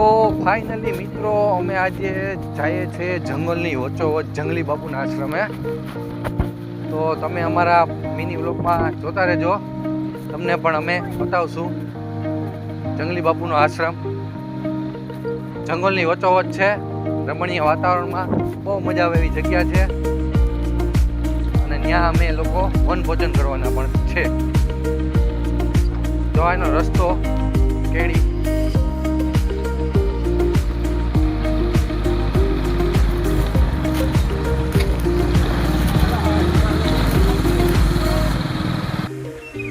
તો ફાઇનલી મિત્રો અમે આજે જઈએ છીએ જંગલની વચ્ચોવચ્ચ જંગલી બાપુના આશ્રમે. તો તમે અમારા મિની વ્લોગમાં જોતા રહેજો, તમને પણ અમે બતાવશું જંગલી બાપુનો આશ્રમ. જંગલની વચ્ચોવચ્ચ છે, રમણીય વાતાવરણમાં બહુ મજા આવે એવી જગ્યા છે અને ત્યાં અમે લોકો વનભોજન કરવાના પણ છે. જો એનો રસ્તો કેડી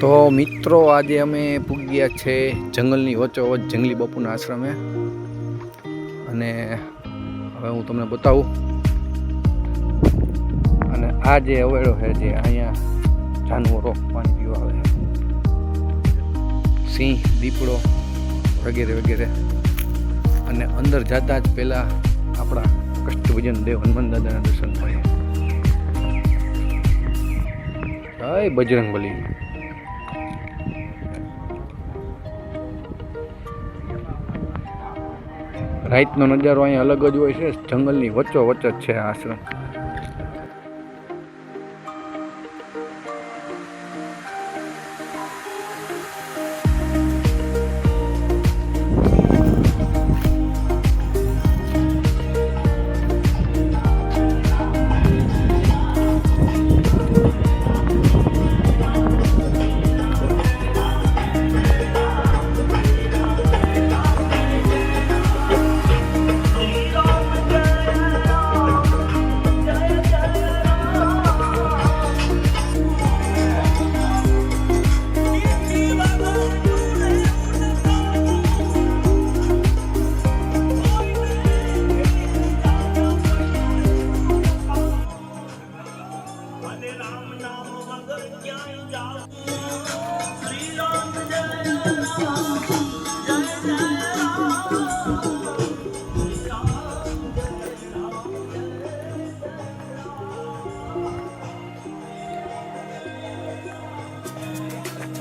તો મિત્રો આજે અમે પૂગ્યા છે જંગલની વચ્ચોવચ્ચ જંગલી બાપુના આશ્રમે અને હવે હું તમને બતાવું. અને આ જે અવેડો છે જે અહીંયા જાનવરો પાણી પીવા આવે છે, સિંહ, દીપડો વગેરે વગેરે. અને અંદર જતા જ પહેલા આપણા કષ્ટભંજન દેવ હનુમાન દાદાના દર્શન થાય. જય બજરંગબલી. રાતનો નજારો અહીંયા અલગ જ હોય છે. જંગલની વચ્ચોવચ્ચ જ છે આ આશ્રમ.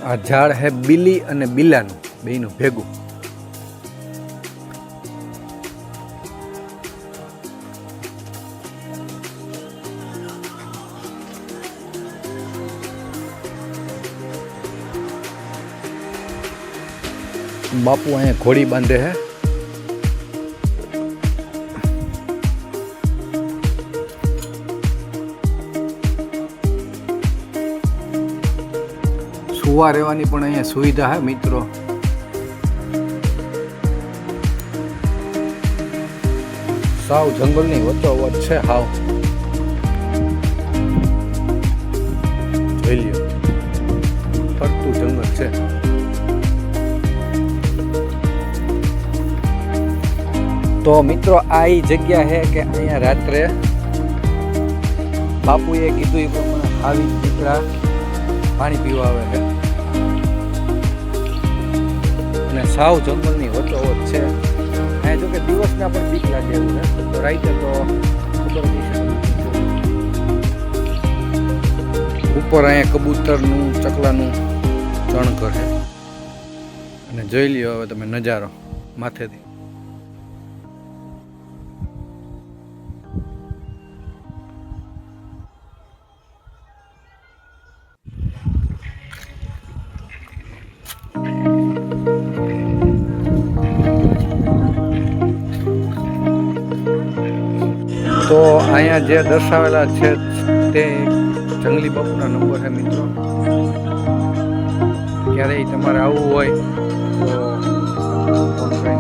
આ ઝાડ હે બિલી અને બિલાનું બેયનું ભેગું. બાપુ અહીંયા ઘોડી બાંધે હે. સુવા રહેવાની પણ અહીંયા સુવિધા હે મિત્રો. સાવ જંગલની વચ્ચોવચ્ચ છે. હાવ જોઈ લ્યો, ફરતું જંગલ છે. તો મિત્રો આ એ જગ્યા છે કે અહીંયા રાત્રે બાપુએ કીધું એ પ્રમાણે આવી દીપડા પાણી પીવા આવે છે અને સાવ જંગલની વચ્ચોવચ્ચ છે. અહીંયા જો કે દિવસના પણ બીક લાગે એવું છે, તો રાઈતે તો ખબર નહીં છે. ઉપર અહીંયા કબૂતરનું, ચકલાનું ચણઘર છે અને જોઈ લ્યો હવે તમે નજારો માથેથી. તો અહીંયા જે દર્શાવેલા છે તે જંગલી બાપુના નંબર છે મિત્રો. ક્યારેય તમારે આવવું હોય તો ફોન કરીને